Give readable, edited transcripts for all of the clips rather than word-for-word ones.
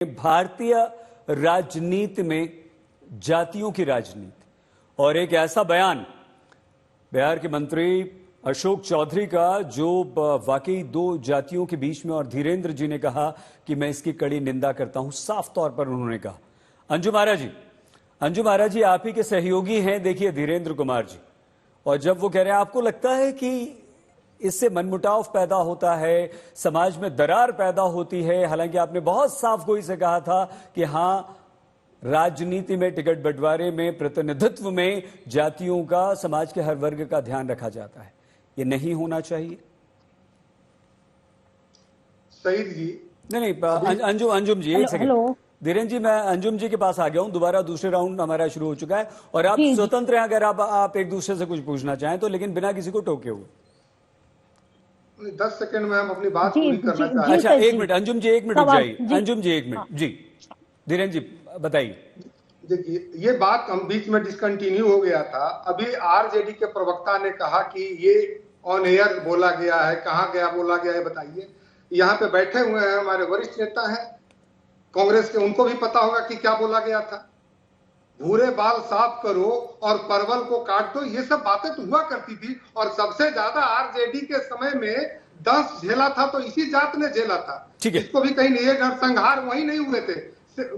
भारतीय राजनीति में जातियों की राजनीति और एक ऐसा बयान बिहार के मंत्री अशोक चौधरी का, जो वाकई दो जातियों के बीच में, और धीरेन्द्र जी ने कहा कि मैं इसकी कड़ी निंदा करता हूं। साफ तौर पर उन्होंने कहा। अंजुम आरा जी आप ही के सहयोगी हैं, देखिए धीरेन्द्र कुमार जी, और जब वो कह रहे हैं, आपको लगता है कि इससे मनमुटाव पैदा होता है, समाज में दरार पैदा होती है? हालांकि आपने बहुत साफ गोई से कहा था कि हां, राजनीति में, टिकट बंटवारे में, प्रतिनिधित्व में जातियों का, समाज के हर वर्ग का ध्यान रखा जाता है। ये नहीं होना चाहिए। सईद जी नहीं, अंजुम जी एक सेकंड। धीरेन्द्र जी, मैं अंजुम जी के पास आ गया हूं। दोबारा दूसरे राउंड हमारा शुरू हो चुका है और आप स्वतंत्र हैं अगर आप एक दूसरे से कुछ पूछना चाहें तो, लेकिन बिना किसी को टोके हुए। 10 सेकंड में हम अपनी बात पूरी करना चाहते हैं। अच्छा, एक मिनट अंजुम जी, एक मिनट रुक जाइए। अंजुम जी एक मिनट जी, धीरेन्द्र जी बताइए। देखिए, ये बात हम बीच में डिसकंटिन्यू हो गया था। अभी आरजेडी के प्रवक्ता ने कहा कि ये ऑन एयर बोला गया है, कहाँ गया बोला गया है, बताइए। यहाँ पे बैठे हुए हैं हमारे वरिष्ठ नेता हैं कांग्रेस के, उनको भी पता होगा कि क्या बोला गया था। भूरे बाल साफ करो और परवल को काट दो, ये सब बातें तो हुआ करती थी। और सबसे ज्यादा आरजेडी के समय में 10 झेला था तो इसी जात ने झेला था। इसको भी कहीं ये नरसंहार वही नहीं हुए थे,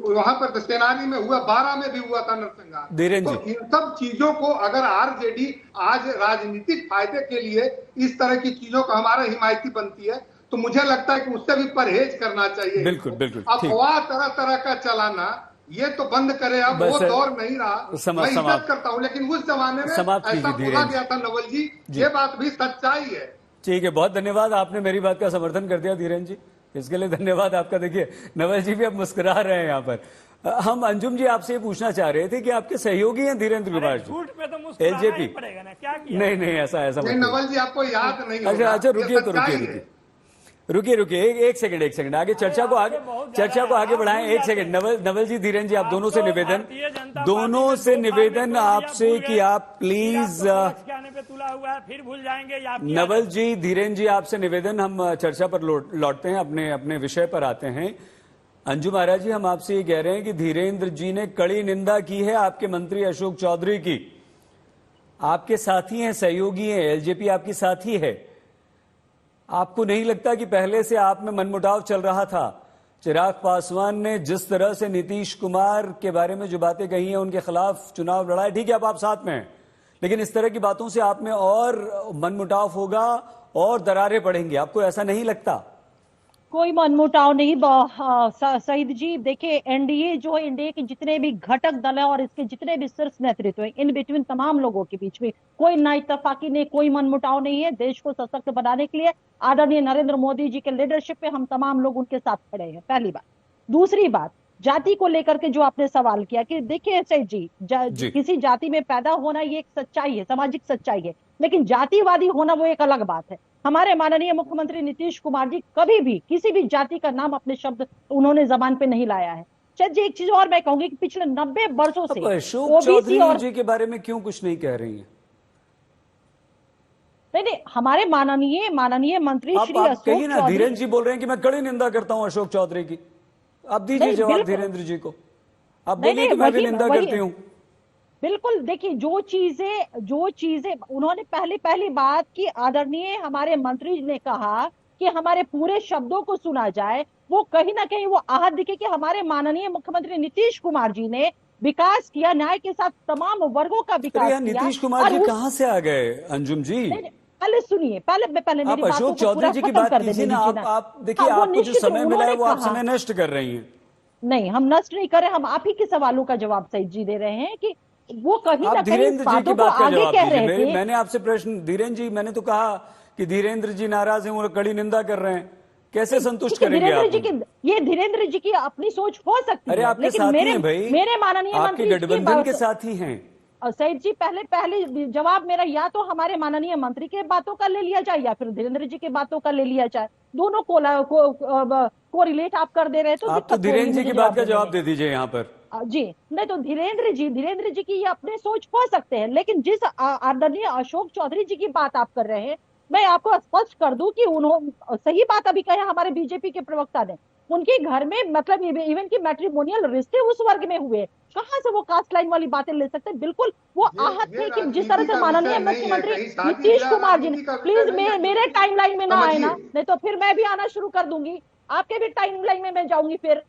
वहां पर सेनानी में हुआ, 12 में भी हुआ था नरसंहार। तो इन सब चीजों को अगर आरजेडी आज राजनीतिक फायदे के लिए इस तरह की चीजों को हमारा हिमायती बनती है, तो मुझे लगता है कि उससे भी परहेज करना चाहिए। बिल्कुल बिल्कुल। अफवाह तरह तरह का चलाना ये तो बंद करे। अब वो दौर नहीं रहा, मैं इज्जत करता हूं, लेकिन उस जमाने में ऐसा बोला गया था नवल जी, ये बात भी सच्चाई है। ठीक है, बहुत धन्यवाद, आपने मेरी बात का समर्थन कर दिया धीरेन्द्र जी, इसके लिए धन्यवाद आपका। देखिए नवल जी भी अब मुस्कुरा रहे हैं यहाँ पर। हम अंजुम जी आपसे ये पूछना चाह रहे थे कि आपके सहयोगी हैं धीरेन्द्र कुमार जी, एलजेपी। नहीं, ऐसा नवल जी आपको याद नहीं। अच्छा, रुकिए एक सेकंड आगे चर्चा को आगे बढ़ाएं। एक सेकंड, नवल जी, धीरेन्द्र जी, आप दोनों से निवेदन आपसे कि आप प्लीज, फिर भूल जाएंगे। नवल जी, धीरेन्द्र जी, आपसे निवेदन, हम चर्चा पर लौटते हैं, अपने विषय पर आते हैं। अंजुम आरा जी, हम आपसे ये कह रहे हैं कि धीरेन्द्र जी ने कड़ी निंदा की है आपके मंत्री अशोक चौधरी की। आपके साथी हैं, सहयोगी हैं, एलजेपी आपकी साथी है। आपको नहीं लगता कि पहले से आप में मनमुटाव चल रहा था? चिराग पासवान ने जिस तरह से नीतीश कुमार के बारे में जो बातें कही हैं, उनके खिलाफ चुनाव लड़ा है, ठीक है, अब आप साथ में हैं, लेकिन इस तरह की बातों से आप में और मनमुटाव होगा और दरारें पड़ेंगी। आपको ऐसा नहीं लगता? कोई मनमुटाव नहीं सईद जी। देखिए, एनडीए जो है, एनडीए के जितने भी घटक दल है और इसके जितने भी शीर्ष नेतृत्व है, इन बिटवीन तमाम लोगों के बीच में कोई नाइतफाकी नहीं, कोई मनमुटाव नहीं है। देश को सशक्त बनाने के लिए आदरणीय नरेंद्र मोदी जी के लीडरशिप पे हम तमाम लोग उनके साथ खड़े हैं, पहली बात। दूसरी बात, जाति को लेकर के जो आपने सवाल किया कि देखिए सईद जी, किसी जाति में पैदा होना ये एक सच्चाई है, सामाजिक सच्चाई है, लेकिन जातिवादी होना वो एक अलग बात है। हमारे माननीय मुख्यमंत्री नीतीश कुमार जी कभी भी किसी भी जाति का नाम, अपने शब्द उन्होंने जबान पे नहीं लाया है। सर जी, एक चीज और मैं कहूंगी कि पिछले 90 वर्षों से अशोक चौधरी जी के बारे में क्यों कुछ नहीं कह रही हैं? नहीं, हमारे माननीय मंत्री श्री अशोक चौधरी, धीरेन्द्र जी बोल रहे हैं कि मैं कड़ी निंदा करता हूं अशोक चौधरी की। अब दीजिए जवाब धीरेन्द्र जी को, अब बोलिए कि मैं भी निंदा करती हूँ। बिल्कुल, देखिए जो चीजें उन्होंने पहली बात की, आदरणीय हमारे मंत्री ने कहा कि हमारे पूरे शब्दों को सुना जाए, वो कहीं ना कहीं वो आहत दिखे कि हमारे माननीय मुख्यमंत्री नीतीश कुमार जी ने विकास किया, न्याय के साथ तमाम वर्गों का विकास किया। नीतीश कुमार जी कहाँ से आ गए अंजुम जी? पहले सुनिए, पहले मेरी बात अशोक चौधरी जी की बात कीजिए ना। आप देखिए, आपको जो समय मिला है वो आप समय नष्ट कर रही हैं। नहीं, हम नष्ट नहीं कर रहे, हम आप ही के सवालों का जवाब सईद जी दे रहे हैं कि वो कहीं ना कहीं बातों को आगे कह रहे थे। मैंने आपसे प्रश्न, धीरेन्द्र जी, मैंने तो कहा कि धीरेन्द्र जी नाराज हैं, वो कड़ी निंदा कर रहे हैं, कैसे संतुष्ट करेंगे आप? ये धीरेन्द्र जी की अपनी सोच हो सकती है। अरे आपके साथी हैं भाई, मेरे माननीय मंत्री गठबंधन के साथी हैं। सईद जी, पहले जवाब मेरा, या तो हमारे माननीय मंत्री के बातों का ले लिया जाए या फिर धीरेन्द्र जी के बातों का ले लिया जाए। दोनों को रिलेट आप कर दे रहे, तो आप तो धीरेन्द्र जी की बात का जवाब दे दीजिए यहाँ पर। जी नहीं, तो धीरेन्द्र जी की ये अपने सोच हो सकते हैं, लेकिन जिस आदरणीय अशोक चौधरी जी की बात आप कर रहे हैं, मैं आपको स्पष्ट कर दूं कि उन्होंने सही बात अभी कहा हमारे बीजेपी के प्रवक्ता ने उनके घर में मतलब इवन की मैट्रिमोनियल रिश्ते उस वर्ग में हुए, कहां से वो कास्ट लाइन वाली बातें ले सकते हैं? बिल्कुल वो आहत थे कि जिस तरह से माननीय मुख्यमंत्री नीतीश कुमार जी ने, प्लीज मेरे टाइमलाइन में ना आए ना, नहीं तो फिर मैं भी आना शुरू कर दूंगी, आपके भी टाइमलाइन में मैं जाऊंगी फिर।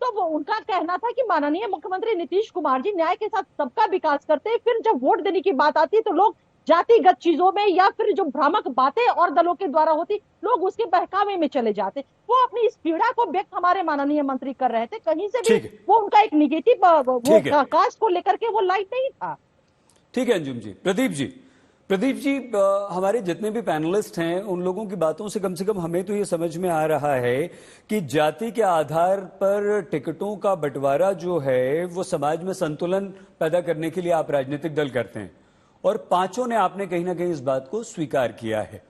तो वो उनका कहना था कि माननीय मुख्यमंत्री नीतीश कुमार जी न्याय के साथ सबका विकास करते हैं, फिर जब वोट देने की बात आती है तो लोग जातिगत चीजों में या फिर जो भ्रामक बातें और दलों के द्वारा होती, लोग उसके बहकावे में चले जाते। वो अपनी इस पीड़ा को व्यक्त हमारे माननीय मंत्री कर रहे थे, कहीं से भी वो उनका एक निगेटिव वो कास्ट को लेकर के वो लाइट नहीं था। ठीक है अंजुम जी। प्रदीप जी, हमारे जितने भी पैनलिस्ट हैं उन लोगों की बातों से कम हमें तो ये समझ में आ रहा है कि जाति के आधार पर टिकटों का बंटवारा जो है वो समाज में संतुलन पैदा करने के लिए आप राजनीतिक दल करते हैं, और पांचों ने आपने कहीं ना कहीं इस बात को स्वीकार किया है।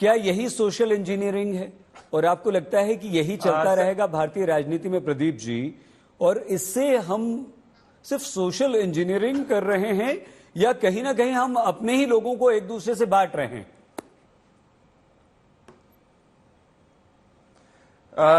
क्या यही सोशल इंजीनियरिंग है और आपको लगता है कि यही चलता रहेगा भारतीय राजनीति में प्रदीप जी, और इससे हम सिर्फ सोशल इंजीनियरिंग कर रहे हैं या कहीं ना कहीं हम अपने ही लोगों को एक दूसरे से बांट रहे हैं?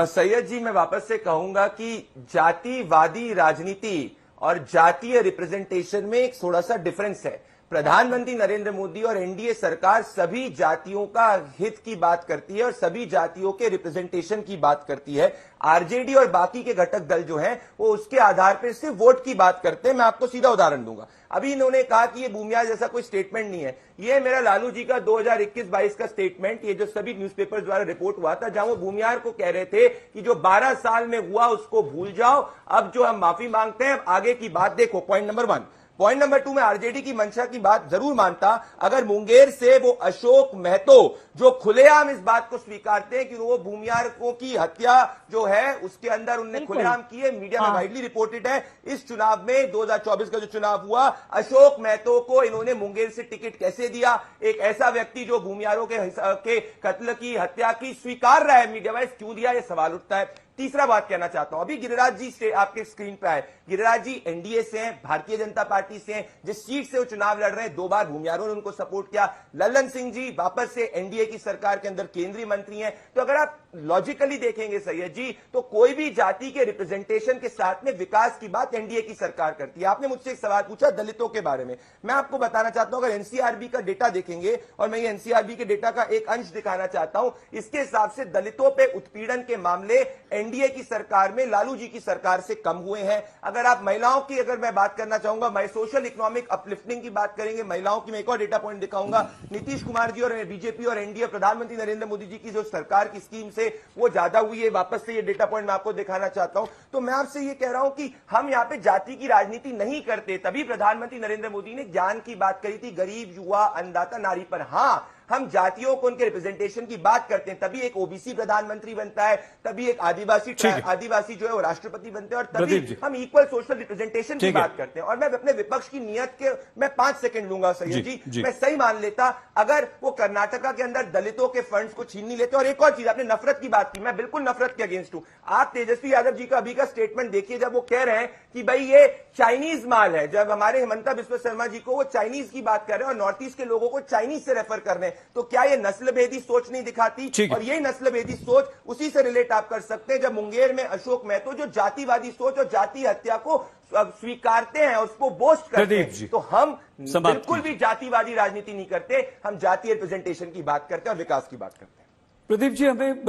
सैयद जी, मैं वापस से कहूंगा कि जातिवादी राजनीति और जातीय रिप्रेजेंटेशन में एक थोड़ा सा डिफरेंस है। प्रधानमंत्री नरेंद्र मोदी और एनडीए सरकार सभी जातियों का हित की बात करती है और सभी जातियों के रिप्रेजेंटेशन की बात करती है। आरजेडी और बाकी के घटक दल जो हैं वो उसके आधार पर सिर्फ वोट की बात करते हैं। मैं आपको सीधा उदाहरण दूंगा। अभी इन्होंने कहा कि ये भूमियार जैसा कोई स्टेटमेंट नहीं है। ये मेरा लालू जी का 2021-22 का स्टेटमेंट, ये जो सभी न्यूज़पेपर द्वारा रिपोर्ट हुआ था, जहां वो भूमियार को कह रहे थे कि जो 12 साल में हुआ उसको भूल जाओ, अब जो हम माफी मांगते हैं, आगे की बात देखो। Point number 1। पॉइंट नंबर 2 में आरजेडी की मंशा की बात जरूर मानता अगर मुंगेर से वो अशोक महतो जो खुलेआम इस बात को स्वीकारते हैं कि वो भूमियारों की हत्या जो है उसके अंदर उनने खुलेआम की है, मीडिया में वाइडली रिपोर्टेड है। इस चुनाव में 2024 का जो चुनाव हुआ, अशोक महतो को इन्होंने मुंगेर से टिकट कैसे दिया? एक ऐसा व्यक्ति जो भूमियारों के कत्ल की, हत्या की स्वीकार रहा है, मीडिया वाइज क्यों दिया, यह सवाल उठता है। तीसरा बात कहना चाहता हूं, अभी गिरिराज जी आपके स्क्रीन पे आए। गिरिराज जी एनडीए से हैं, भारतीय जनता पार्टी से हैं, जिस सीट से वो चुनाव लड़ रहे हैं 2 बार भूमियारों ने उनको सपोर्ट किया। लल्लन सिंह जी वापस से एनडीए की सरकार के अंदर केंद्रीय मंत्री हैं। तो अगर आप लॉजिकली देखेंगे सैयद जी, तो कोई भी जाति के रिप्रेजेंटेशन के साथ में विकास की बात एनडीए की सरकार करती है। आपने मुझसे एक सवाल पूछा दलितों के बारे में, मैं आपको बताना चाहता हूं, अगर एनसीआरबी का डेटा देखेंगे, और मैं ये एनसीआरबी के डेटा का एक अंश दिखाना चाहता हूं, इसके हिसाब से दलितों पे उत्पीड़न के मामले एनडीए की सरकार में लालू जी की सरकार से कम हुए हैं। अगर आप महिलाओं की अगर मैं बात करना चाहूंगा, मैं सोशल इकोनॉमिक अपलिफ्टिंग की बात करेंगे, महिलाओं की मैं एक और डेटा पॉइंट दिखाऊंगा। नीतीश कुमार जी और बीजेपी और एनडीए प्रधानमंत्री नरेंद्र मोदी जी की जो सरकार की स्कीम से वो ज्यादा हुई है। वापस से ये डेटा पॉइंट मैं आपको दिखाना चाहता हूं। तो मैं आपसे ये कह रहा हूं कि हम यहां पे जाति की राजनीति नहीं करते। तभी प्रधानमंत्री नरेंद्र मोदी ने ज्ञान की बात करी थी, गरीब, युवा, अन्नदाता, नारी पर। हां, हम जातियों को उनके रिप्रेजेंटेशन की बात करते हैं, तभी एक ओबीसी प्रधानमंत्री बनता है, तभी एक आदिवासी जो है वो राष्ट्रपति बनते हैं, और तभी हम इक्वल सोशल रिप्रेजेंटेशन की बात करते हैं। और मैं अपने विपक्ष की नियत के मैं 5 सेकंड लूंगा सैयद जी। मैं सही मान लेता अगर वो कर्नाटका के अंदर दलितों के फंड्स को छीन नहीं लेते। और एक और चीज, आपने नफरत की बात की, मैं बिल्कुल नफरत के अगेंस्ट हूं। आप तेजस्वी यादव जी का अभी का स्टेटमेंट देखिए, जब वो कह रहे हैं कि भाई ये चाइनीज माल है, जब हमारे हेमंता बिस्वा शर्मा जी को वो चाइनीज की बात कर रहे हैं और नॉर्थ ईस्ट के लोगों को चाइनीज से रेफर कर रहे हैं, तो क्या ये नस्लभेदी सोच नहीं दिखाती? और यही नस्लभेदी सोच उसी से रिलेट आप कर सकते हैं जब मुंगेर में अशोक महतो जो जातिवादी सोच और जाति हत्या को स्वीकारते हैं, उसको बोस्ट करते हैं। तो हम बिल्कुल भी जातिवादी राजनीति नहीं करते, हम जातीय रिप्रेजेंटेशन की बात करते हैं और विकास की बात करते हैं। प्रदीप जी, हमें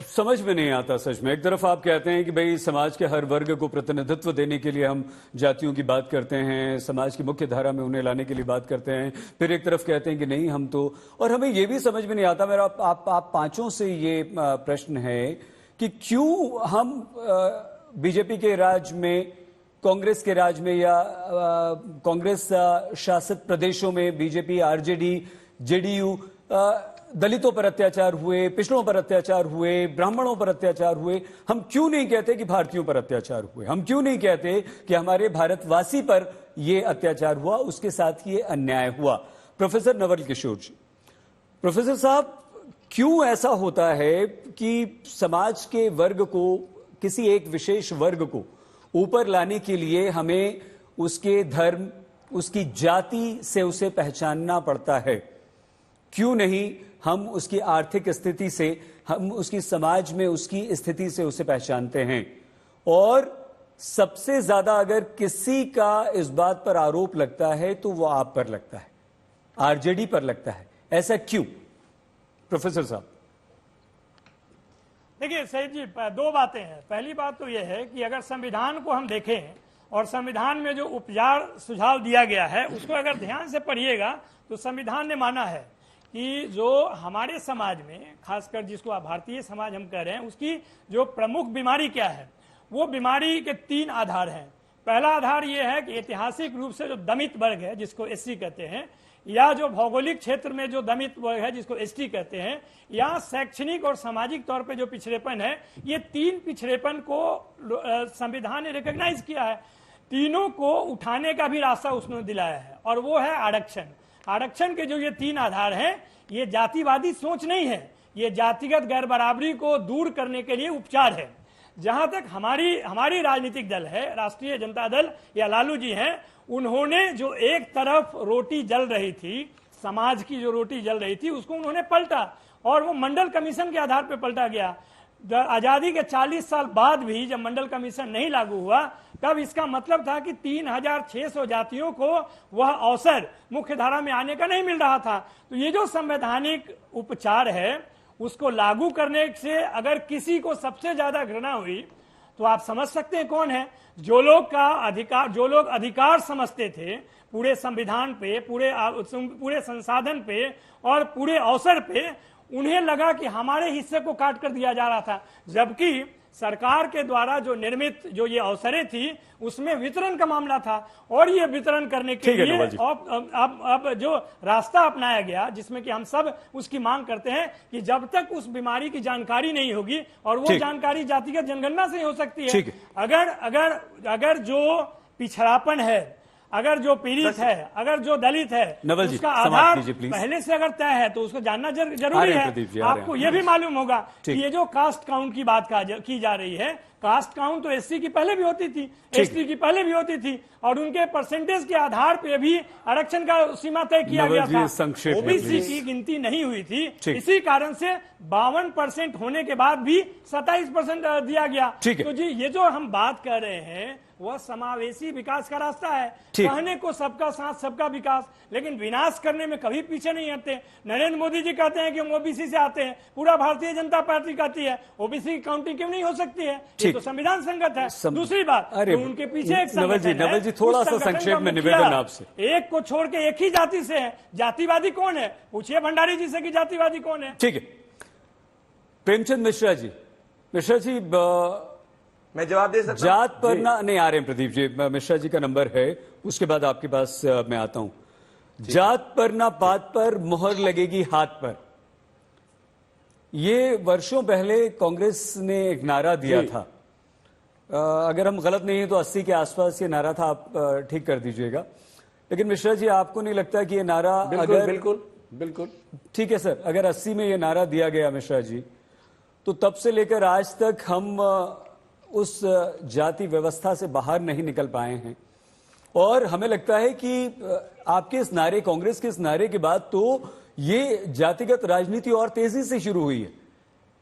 समझ में नहीं आता सच में। एक तरफ आप कहते हैं कि भाई समाज के हर वर्ग को प्रतिनिधित्व देने के लिए हम जातियों की बात करते हैं, समाज की मुख्य धारा में उन्हें लाने के लिए बात करते हैं, फिर एक तरफ कहते हैं कि नहीं हम तो, और हमें यह भी समझ में नहीं आता। मेरा आप पांचों से ये प्रश्न है कि क्यों हम बीजेपी के राज में, कांग्रेस के राज में या कांग्रेस शासित प्रदेशों में बीजेपी, आरजेडी, जेडीयू दलितों पर अत्याचार हुए, पिछड़ों पर अत्याचार हुए, ब्राह्मणों पर अत्याचार हुए, हम क्यों नहीं कहते कि भारतीयों पर अत्याचार हुए? हम क्यों नहीं कहते कि हमारे भारतवासी पर यह अत्याचार हुआ, उसके साथ ये अन्याय हुआ? प्रोफेसर नवल किशोर जी, प्रोफेसर साहब, क्यों ऐसा होता है कि समाज के वर्ग को, किसी एक विशेष वर्ग को ऊपर लाने के लिए हमें उसके धर्म, उसकी जाति से उसे पहचानना पड़ता है? क्यों नहीं हम उसकी आर्थिक स्थिति से, हम उसकी समाज में उसकी स्थिति से उसे पहचानते हैं। और सबसे ज्यादा अगर किसी का इस बात पर आरोप लगता है तो वो आप पर लगता है, आरजेडी पर लगता है। ऐसा क्यों प्रोफेसर साहब? देखिए सईद जी, दो बातें हैं। पहली बात तो यह है कि अगर संविधान को हम देखें और संविधान में जो उपचार सुझाव दिया गया है उसको अगर ध्यान से पढ़िएगा तो संविधान ने माना है कि जो हमारे समाज में, खासकर जिसको आप भारतीय समाज हम कह रहे हैं, उसकी जो प्रमुख बीमारी क्या है, वो बीमारी के 3 आधार हैं। पहला आधार ये है कि ऐतिहासिक रूप से जो दमित वर्ग है जिसको एससी कहते हैं, या जो भौगोलिक क्षेत्र में जो दमित वर्ग है जिसको एसटी कहते हैं, या शैक्षणिक और सामाजिक तौर पे जो पिछड़ेपन है, ये 3 पिछड़ेपन को संविधान ने रिकॉग्नाइज किया है। तीनों को उठाने का भी रास्ता उसने दिलाया है और वो है आरक्षण। आरक्षण के जो ये 3 आधार हैं, ये जातिवादी सोच नहीं है, ये जातिगत गैर बराबरी को दूर करने के लिए उपचार है। जहां तक हमारी राजनीतिक दल है, राष्ट्रीय जनता दल या लालू जी हैं, उन्होंने जो एक तरफ रोटी जल रही थी, समाज की जो रोटी जल रही थी, उसको उन्होंने पलटा और वो मंडल कमीशन के आधार पर पलटा गया। आजादी के 40 साल बाद भी जब मंडल कमीशन नहीं लागू हुआ, तब इसका मतलब था कि 3600 जातियों को वह अवसर मुख्य धारा में आने का नहीं मिल रहा था। तो ये जो संवैधानिक उपचार है, उसको लागू करने से अगर किसी को सबसे ज्यादा घृणा हुई तो आप समझ सकते हैं कौन है। जो लोग अधिकार समझते थे पूरे संविधान पे, पूरे संसाधन पे और पूरे अवसर पे, उन्हें लगा कि हमारे हिस्से को काट कर दिया जा रहा था। जबकि सरकार के द्वारा जो निर्मित जो ये अवसरें थी उसमें वितरण का मामला था और ये वितरण करने के लिए अब जो रास्ता अपनाया गया, जिसमें कि हम सब उसकी मांग करते हैं कि जब तक उस बीमारी की जानकारी नहीं होगी, और वो जानकारी जातिगत जनगणना से ही हो सकती है। अगर जो पिछड़ापन है, अगर जो पीड़ित है, अगर जो दलित है, उसका आधार पहले से अगर तय है तो उसको जानना जरूरी है। आपको यह भी मालूम होगा कि ये जो कास्ट काउंट की बात की जा रही है, कास्ट काउंट तो एससी की पहले भी होती थी, एसटी की पहले भी होती थी, और उनके परसेंटेज के आधार पे भी आरक्षण का सीमा तय किया गया था। ओबीसी की गिनती नहीं हुई थी, इसी कारण से 52% होने के बाद भी 27% दिया गया। तो जी ये जो हम बात कर रहे हैं वह समावेशी विकास का रास्ता है। कहने को सबका साथ सबका विकास, लेकिन विनाश करने में कभी पीछे नहीं हटते। नरेंद्र मोदी जी कहते हैं कि हम ओबीसी से आते हैं, पूरा भारतीय जनता पार्टी कहती है ओबीसी की काउंटिंग क्यों नहीं हो सकती है, ये तो संविधान संगत है। दूसरी बात, तो उनके पीछे एक नवल जी थोड़ा सा संक्षेप में निवेदन आपसे। एक को छोड़ के एक ही जाति से है, जातिवादी कौन है? पूछिए भंडारी जी से कि जातिवादी कौन है। ठीक है, प्रेमचंद मिश्रा जी मैं जवाब दे सकता हूं? जात पर ना नहीं आ रहे हैं प्रदीप जी, मिश्रा जी का नंबर है, उसके बाद आपके पास मैं आता हूं। जात पर ना पात पर मोहर लगेगी हाथ पर, ये वर्षों पहले कांग्रेस ने एक नारा दिया था। अगर हम गलत नहीं है तो 80 के आसपास ये नारा था, आप ठीक कर दीजिएगा। लेकिन मिश्रा जी आपको नहीं लगता कि ये नारा बिल्कुल ठीक है सर, अगर 80 में ये नारा दिया गया मिश्रा जी, तो तब से लेकर आज तक हम उस जाति व्यवस्था से बाहर नहीं निकल पाए हैं। और हमें लगता है कि आपके इस नारे, कांग्रेस के इस नारे के बाद तो ये जातिगत राजनीति और तेजी से शुरू हुई है,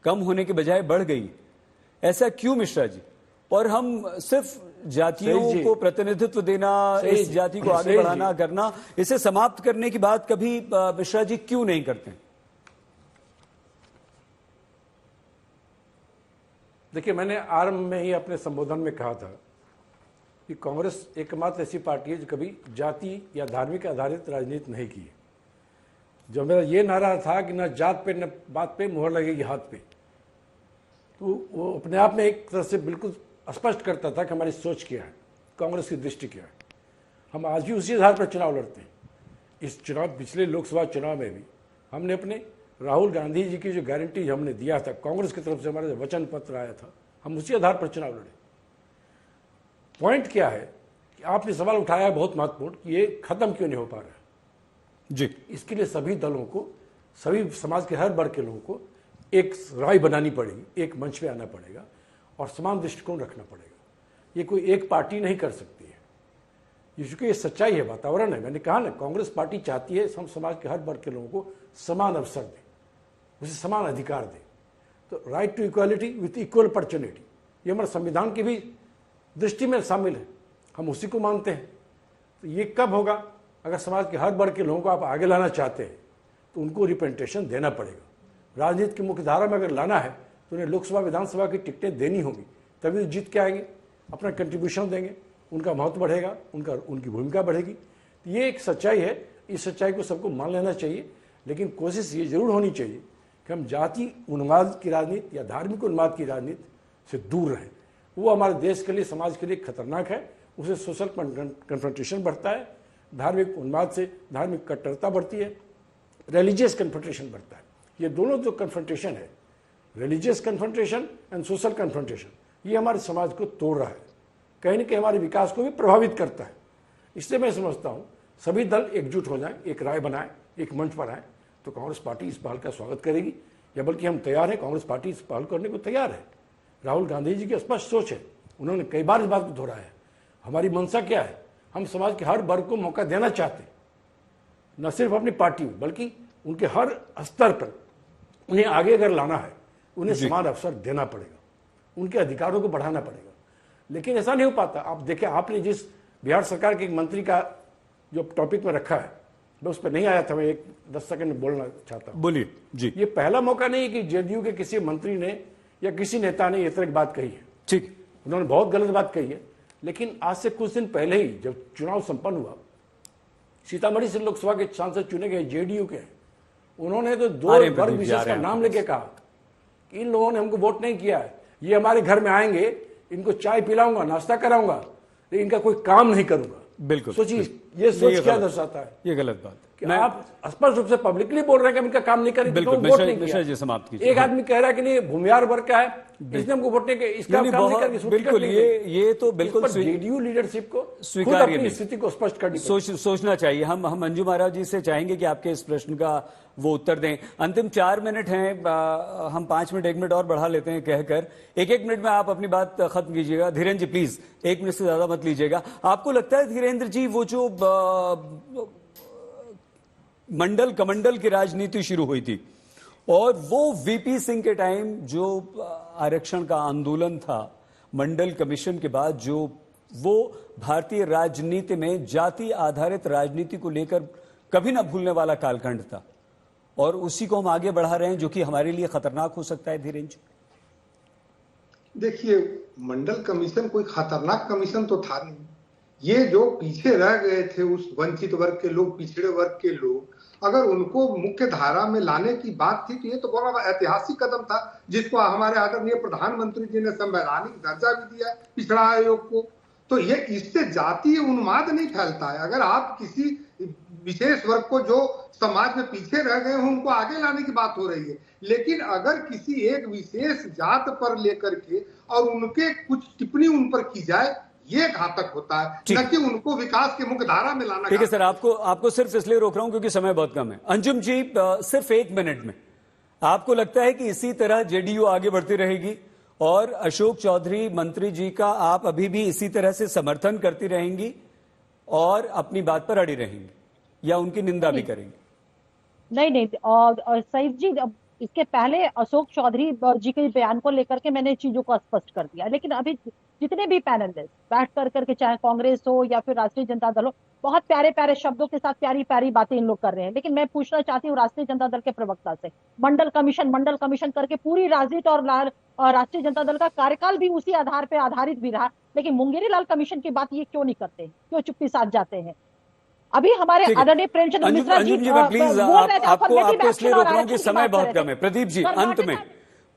कम होने के बजाय बढ़ गई। ऐसा क्यों मिश्रा जी? और हम सिर्फ जातियों को प्रतिनिधित्व देना, इस जाति को आगे बढ़ाना करना, इसे समाप्त करने की बात कभी मिश्रा जी क्यों नहीं करते? देखिए, मैंने आरंभ में ही अपने संबोधन में कहा था कि कांग्रेस एकमात्र ऐसी पार्टी है जो कभी जाति या धार्मिक आधारित राजनीति नहीं की है। जो मेरा ये नारा था कि न जात पे न बात पे मोहर लगेगी हाथ पे, तो वो अपने आप में एक तरह से बिल्कुल स्पष्ट करता था कि हमारी सोच क्या है, कांग्रेस की दृष्टि क्या है। हम आज भी उसी आधार पर चुनाव लड़ते हैं। इस चुनाव, पिछले लोकसभा चुनाव में भी हमने अपने राहुल गांधी जी की जो गारंटी हमने दिया था, कांग्रेस की तरफ से हमारा जो वचन पत्र आया था, हम उसी आधार पर चुनाव लड़े। पॉइंट क्या है कि आपने सवाल उठाया है बहुत महत्वपूर्ण कि ये खत्म क्यों नहीं हो पा रहा है जी। इसके लिए सभी दलों को, सभी समाज के हर वर्ग के लोगों को एक राय बनानी पड़ेगी, एक मंच पे आना पड़ेगा और समान दृष्टिकोण रखना पड़ेगा। ये कोई एक पार्टी नहीं कर सकती है, क्योंकि ये सच्चाई है, वातावरण है। मैंने कहा ना, कांग्रेस पार्टी चाहती है हम समाज के हर वर्ग के लोगों को समान अवसर दें, उसे समान अधिकार दें। तो right to equality with equal opportunity, ये हमारे संविधान की भी दृष्टि में शामिल है, हम उसी को मानते हैं। तो ये कब होगा? अगर समाज के हर वर्ग के लोगों को आप आगे लाना चाहते हैं तो उनको रिप्रेजेंटेशन देना पड़ेगा। राजनीति की मुख्य धारा में अगर लाना है तो उन्हें लोकसभा विधानसभा की टिकटें देनी होगी, तभी वो जीत के आएंगे, अपना कंट्रीब्यूशन देंगे, उनका महत्व बढ़ेगा, उनकी भूमिका बढ़ेगी। ये एक सच्चाई है, इस सच्चाई को सबको मान लेना चाहिए। लेकिन कोशिश ये जरूर होनी चाहिए कि हम जाति उन्माद की राजनीति या धार्मिक उन्माद की राजनीति से दूर रहें। वो हमारे देश के लिए, समाज के लिए खतरनाक है। उससे सोशल कन्फ्रंटेशन बढ़ता है, धार्मिक उन्माद से धार्मिक कट्टरता बढ़ती है, रिलीजियस कन्फ्रंटेशन बढ़ता है। ये दोनों जो कन्फ्रंटेशन है, religious confrontation and social confrontation, ये हमारे समाज को तोड़ रहा है, कहीं न कहीं हमारे विकास को भी प्रभावित करता है। इसलिए मैं समझता हूँ सभी दल एकजुट हो जाएं, एक राय बनाएं, एक मंच पर आएँ, तो कांग्रेस पार्टी इस पहल का स्वागत करेगी। या बल्कि हम तैयार हैं, कांग्रेस पार्टी इस पहल करने को तैयार है। राहुल गांधी जी की स्पष्ट सोच है, उन्होंने कई बार इस बात को दोहराया है। हमारी मंशा क्या है? हम समाज के हर वर्ग को मौका देना चाहते हैं, न सिर्फ अपनी पार्टी में बल्कि उनके हर स्तर पर उन्हें आगे अगर लाना है, उन्हें समान अवसर देना पड़ेगा, उनके अधिकारों को बढ़ाना पड़ेगा। लेकिन ऐसा नहीं हो पाता। आप देखें, आपने जिस बिहार सरकार के एक मंत्री का जो टॉपिक में रखा है, मैं उस पर नहीं आया था, मैं 10 सेकंड में बोलना चाहता हूँ। बोलिए जी। ये पहला मौका नहीं है कि जेडीयू के किसी मंत्री ने या किसी नेता ने इस तरह की बात कही है। ठीक, उन्होंने बहुत गलत बात कही है। लेकिन आज से कुछ दिन पहले ही जब चुनाव संपन्न हुआ, सीतामढ़ी से लोकसभा के सांसद चुने गए जेडीयू के, उन्होंने तो 2 वर्ग विशेष का नाम लेके कहा कि इन लोगों ने हमको वोट नहीं किया है, ये हमारे घर में आएंगे, इनको चाय पिलाऊंगा, नाश्ता कराऊंगा, लेकिन इनका कोई काम नहीं करूंगा। बिल्कुल। सोचिए ये सोच क्या दर्शाता है? ये गलत बात कि आप स्पष्ट रूप से पब्लिकली बोल रहे हैं कि इनका काम नहीं करेंगे, बिल्कुल। तो वोट नहीं मिश्रा जी समाप्त कीजिए। एक आदमी कह रहा है कि नहीं भूमिहार वर्ग का है, इसने हमको वोट नहीं किया, इसका काम नहीं करेंगे। बिल्कुल, ये तो बिल्कुल जेडीयू लीडरशिप को स्वीकार्य खुद अपनी स्थिति को स्पष्ट करनी सोचना चाहिए। हम मंजू महाराज जी से चाहेंगे कि आपके इस प्रश्न का वो उत्तर दें। अंतिम 4 मिनट हैं, हम 5 मिनट 1 मिनट और बढ़ा लेते हैं कहकर। 1-1 मिनट में आप अपनी बात खत्म कीजिएगा। धीरेन्द्र जी प्लीज 1 मिनट से ज्यादा मत लीजिएगा। आपको लगता है धीरेन्द्र जी, वो जो मंडल कमंडल की राजनीति शुरू हुई थी और वो वीपी सिंह के टाइम जो आरक्षण का आंदोलन था, मंडल कमीशन के बाद जो वो भारतीय राजनीति में जाति आधारित राजनीति को लेकर कभी ना भूलने वाला कालखंड था, और उसी को हम आगे बढ़ा रहे हैं, जो कि हमारे लिए खतरनाक हो सकता है। धीरेन्द्र जी देखिए, मंडल कमीशन कोई खतरनाक कमीशन तो था नहीं। ये जो पीछे रह गए थे, उस वंचित वर्ग के लोग, पिछड़े वर्ग के लोग, अगर उनको मुख्य धारा में लाने की बात थी तो ये तो बड़ा ऐतिहासिक कदम था, जिसको हमारे आदरणीय प्रधानमंत्री जी ने संवैधानिक दर्जा भी दिया पिछड़ा आयोग को। तो ये इससे जातीय उन्माद नहीं फैलता है। अगर आप किसी विशेष वर्ग को जो समाज में पीछे रह गए हो उनको आगे लाने की बात हो रही है, लेकिन अगर किसी एक विशेष जात पर लेकर के और उनके कुछ टिप्पणी उन पर की जाए, ये घातक होता है, न कि उनको विकास के मुख्य धारा में लाना। ठीक है सर, आपको सिर्फ इसलिए रोक रहा हूं क्योंकि समय बहुत कम है। अंजुम जी सिर्फ 1 मिनट में, आपको लगता है कि इसी तरह जेडीयू आगे बढ़ती रहेगी और अशोक चौधरी मंत्री जी का आप अभी भी इसी तरह से समर्थन करती रहेंगी और अपनी बात पर अड़ी रहेंगी, या उनकी निंदा भी करेंगी? नहीं, और सईद जी, इसके पहले अशोक चौधरी जी के बयान को लेकर के मैंने चीजों को स्पष्ट कर दिया, लेकिन अभी जितने भी पैनलिस्ट बैठ करके, चाहे कांग्रेस हो या फिर राष्ट्रीय जनता दल हो, बहुत प्यारे प्यारे शब्दों के साथ प्यारी प्यारी बातें इन लोग कर रहे हैं। लेकिन मैं पूछना चाहती हूँ राष्ट्रीय जनता दल के प्रवक्ता से, मंडल कमीशन करके पूरी राजनीति और राष्ट्रीय जनता दल का कार्यकाल भी उसी आधार पर आधारित भी रहा, लेकिन मुंगेरी लाल कमीशन की बात ये क्यों नहीं करते, क्यों चुप्पी साध जाते हैं? अभी हमारे आदरणीय प्रेमचंद मिश्रा जी प्लीज आपको इसलिए रोक रहा हूं कि समय बहुत कम है। प्रदीप जी अंत में,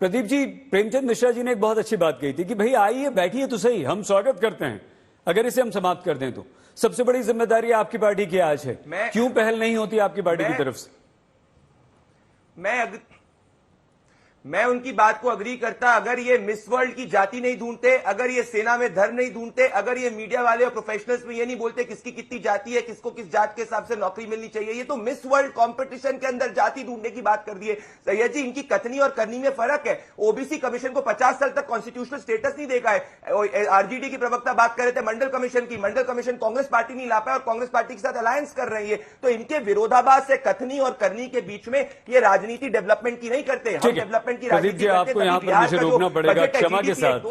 प्रदीप जी, प्रेमचंद मिश्रा जी ने एक बहुत अच्छी बात कही थी कि भाई आइए बैठिए तो सही, हम स्वागत करते हैं, अगर इसे हम समाप्त कर दें तो। सबसे बड़ी जिम्मेदारी आपकी पार्टी की आज है, क्यों पहल नहीं होती आपकी पार्टी की तरफ से? मैं उनकी बात को अग्री करता। अगर ये मिस वर्ल्ड की जाति नहीं ढूंढते, अगर ये सेना में धर्म नहीं ढूंढते, अगर ये मीडिया वाले और प्रोफेशनल्स में ये नहीं बोलते किसकी कितनी जाति है, किसको किस जात के हिसाब से नौकरी मिलनी चाहिए, ये तो मिस वर्ल्ड कंपटीशन के अंदर जाति ढूंढने की बात कर दी है। सैयद जी, इनकी कथनी और करनी में फर्क है। ओबीसी कमीशन को 50 साल तक कॉन्स्टिट्यूशनल स्टेटस नहीं देखा है। आरजेडी की प्रवक्ता बात कर रहे थे मंडल कमीशन की, मंडल कमीशन कांग्रेस पार्टी नहीं ला पाया और कांग्रेस पार्टी के साथ अलायंस कर रही है। तो इनके विरोधाभास से कथनी और करनी के बीच में ये राजनीति डेवलपमेंट की नहीं करते, हम डेवलपमेंट की राजनीति करते। आपको यहाँ पर मुझे रोकना पड़ेगा, क्षमा के साथ।